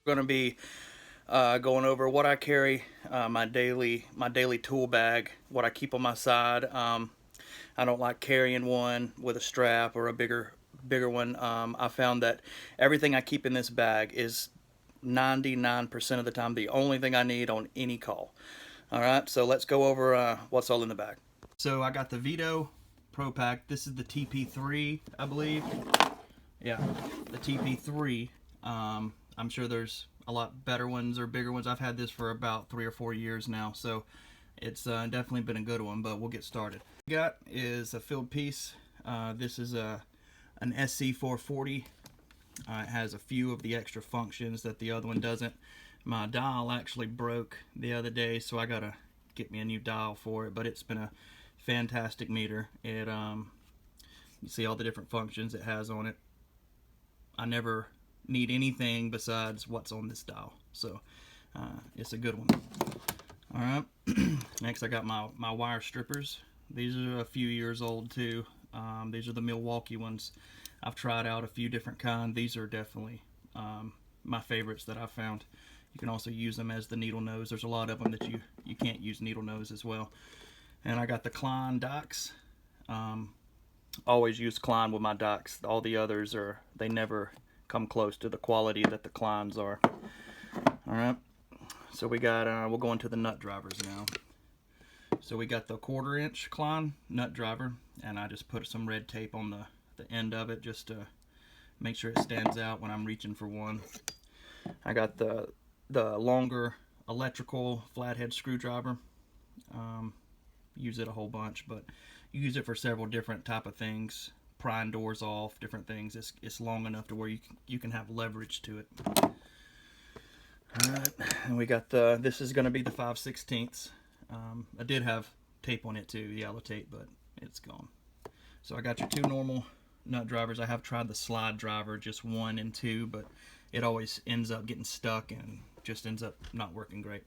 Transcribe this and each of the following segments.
We're going to be going over what I carry, my daily tool bag, what I keep on my side. I don't like carrying one with a strap or a bigger one. I found that everything I keep in this bag is 99% of the time the only thing I need on any call. All right, so let's go over what's all in the bag. So I got the Vito Pro Pack. This is the TP3, I believe. Yeah, the TP3. I'm sure there's a lot better ones or bigger ones. I've had this for about 3 or 4 years now, so it's definitely been a good one, but we'll get started. What we got is a filled piece. This is an SC440. It has a few of the extra functions that the other one doesn't. My dial actually broke the other day, so I gotta get me a new dial for it, but it's been a fantastic meter. You see all the different functions it has on it. I never need anything besides what's on this dial, so it's a good one. All right. Next I got my wire strippers. These are a few years old too. These are the Milwaukee ones. I've tried out a few different kinds. These are definitely my favorites that I've found. You can also use them as the needle nose. There's a lot of them that you can't use needle nose as well. And I got the Klein docks. Always use Klein with my docks. All the others they never come close to the quality that the Kleins are. All right. So we got we'll go into the nut drivers now. So we got the 1/4 inch Klein nut driver, and I just put some red tape on the end of it just to make sure it stands out when I'm reaching for one. I got the longer electrical flathead screwdriver. Use it a whole bunch, but you use it for several different type of things. Prying doors off, different things. It's long enough to where you can have leverage to it. All right, and we got this is going to be the 5/16. I did have tape on it too, yellow tape, but it's gone. So I got your two normal nut drivers. I have tried the slide driver, just 1 and 2, but it always ends up getting stuck and just ends up not working great.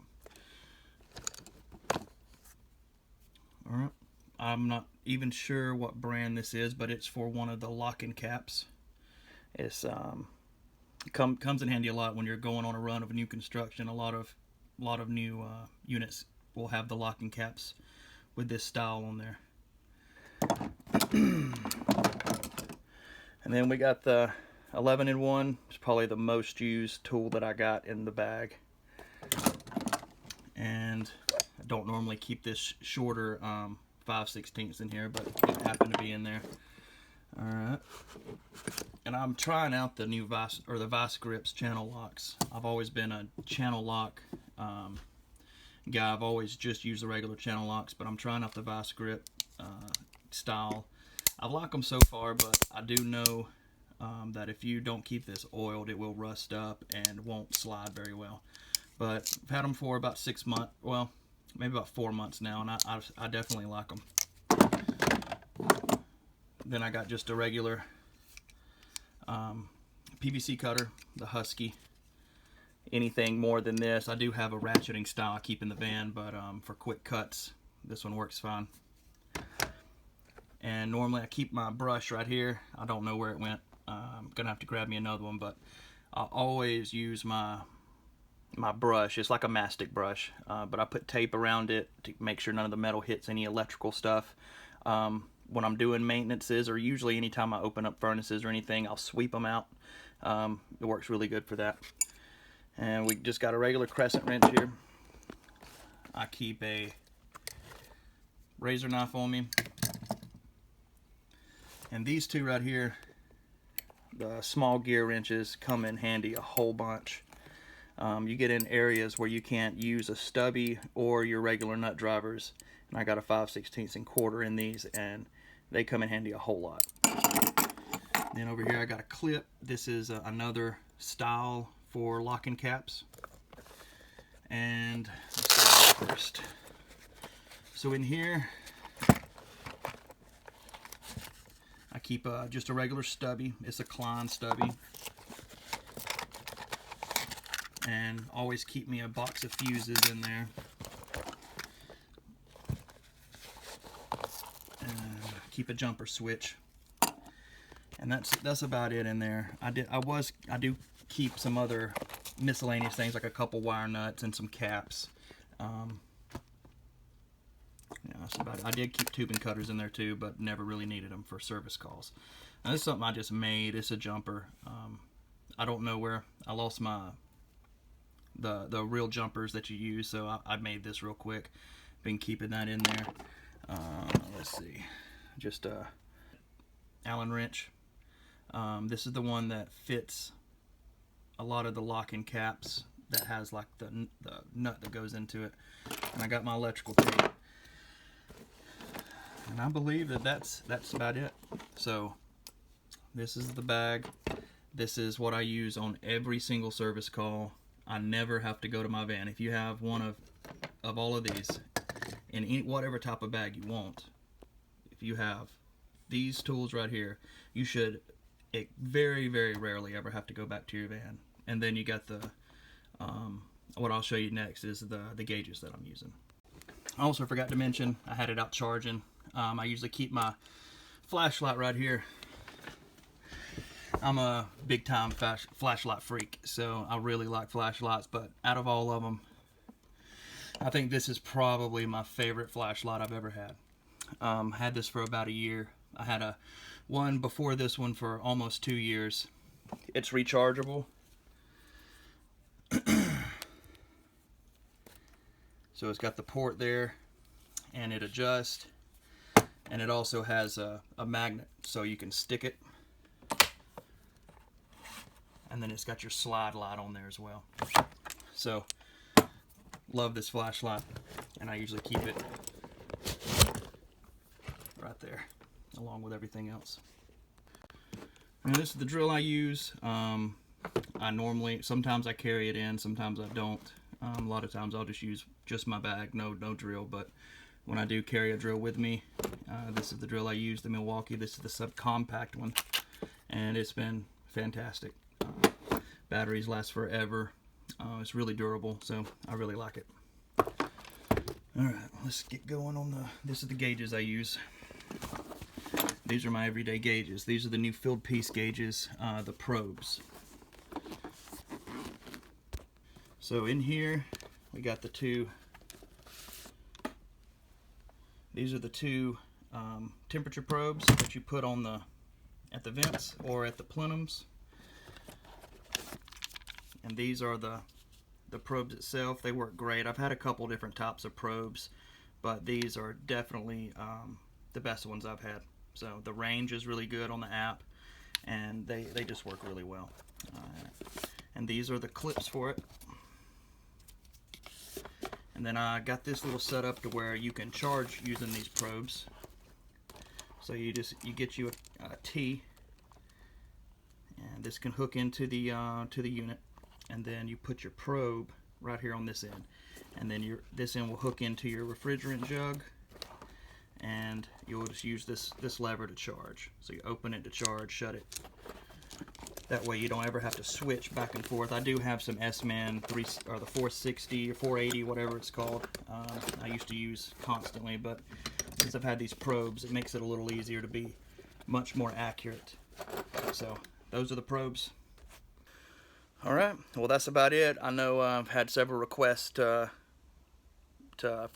All right. I'm not even sure what brand this is, but it's for one of the locking caps. It's comes in handy a lot when you're going on a run of new construction. A lot of new units will have the locking caps with this style on there. And then we got the 11-in-1. It's probably the most used tool that I got in the bag. And I don't normally keep this shorter 5/16 in here, but it happened to be in there. All right. And I'm trying out the new Vice Grips channel locks. I've always been a channel lock guy. I've always just used the regular channel locks, but I'm trying out the Vice Grip style. I like them so far, but I do know that if you don't keep this oiled, it will rust up and won't slide very well. But I've had them for about 6 months, well, maybe about 4 months now, and I definitely like them. Then I got just a regular PVC cutter, the Husky. Anything more than this, I do have a ratcheting style I keep in the van, but for quick cuts, this one works fine. And normally I keep my brush right here. I don't know where it went. I'm gonna have to grab me another one, but I always use my brush. It's like a mastic brush, but I put tape around it to make sure none of the metal hits any electrical stuff. When I'm doing maintenances, or usually anytime I open up furnaces or anything, I'll sweep them out. It works really good for that. And we just got a regular crescent wrench here. I keep a razor knife on me. And these two right here, the small gear wrenches, come in handy a whole bunch. You get in areas where you can't use a stubby or your regular nut drivers, and I got a 5/16 and 1/4 in these, and they come in handy a whole lot. Then over here I got a clip. This is another style for locking caps. And let's go first. So in here I keep just a regular stubby. It's a Klein stubby. And always keep me a box of fuses in there. And keep a jumper switch. And that's about it in there. I do keep some other miscellaneous things like a couple wire nuts and some caps. Yeah, that's about it. I did keep tubing cutters in there too, but never really needed them for service calls. Now, this is something I just made. It's a jumper. I don't know where I lost the real jumpers that you use, so I made this real quick. Been keeping that in there. Let's see, just a Allen wrench. This is the one that fits a lot of the locking caps that has like the nut that goes into it. And I got my electrical tape. And I believe that that's about it. So this is the bag. This is what I use on every single service call. I never have to go to my van. If you have one of all of these in whatever type of bag you want, if you have these tools right here, you should very, very rarely ever have to go back to your van. And then you got the what I'll show you next is the gauges that I'm using. I also forgot to mention I had it out charging. I usually keep my flashlight right here. I'm a big time flashlight freak, so I really like flashlights, but out of all of them, I think this is probably my favorite flashlight I've ever had. Had this for about a year. I had one before this one for almost 2 years. It's rechargeable. So it's got the port there, and it adjusts, and it also has a magnet, so you can stick it, and then it's got your slide light on there as well. So love this flashlight, and I usually keep it right there along with everything else. And this is the drill I use. Sometimes I carry it in, sometimes I don't. A lot of times I'll just use just my bag, no drill, but when I do carry a drill with me, this is the drill I use, the Milwaukee. This is the subcompact one, and it's been fantastic. Batteries last forever. It's really durable, so I really like it. Alright, let's get going on this is the gauges I use. These are my everyday gauges. These are the new filled piece gauges, the probes. So in here, we got the two. These are the two temperature probes that you put on at the vents or at the plenums. And these are the probes itself. They work great. I've had a couple different types of probes, but these are definitely the best ones I've had. So the range is really good on the app, and they just work really well. And these are the clips for it. And then I got this little setup to where you can charge using these probes. So you get you a T, and this can hook into the unit, and then you put your probe right here on this end, and then this end will hook into your refrigerant jug, and you'll just use this lever to charge. So you open it to charge, shut it. That way you don't ever have to switch back and forth. I do have some S-Man or the 460 or 480, whatever it's called. I used to use constantly, but since I've had these probes, it makes it a little easier to be much more accurate. So those are the probes. All right, well that's about it. I know I've had several requests for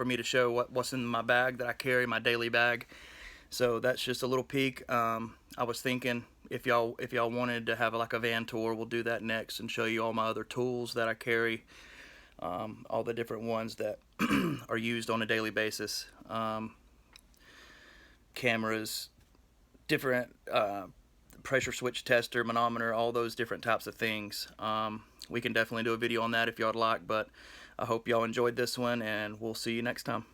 me to show what's in my bag that I carry, my daily bag. So that's just a little peek. I was thinking if y'all wanted to have like a van tour, we'll do that next and show you all my other tools that I carry, all the different ones that are used on a daily basis, cameras, different pressure switch tester, manometer, all those different types of things. We can definitely do a video on that if y'all would like, but I hope y'all enjoyed this one, and we'll see you next time.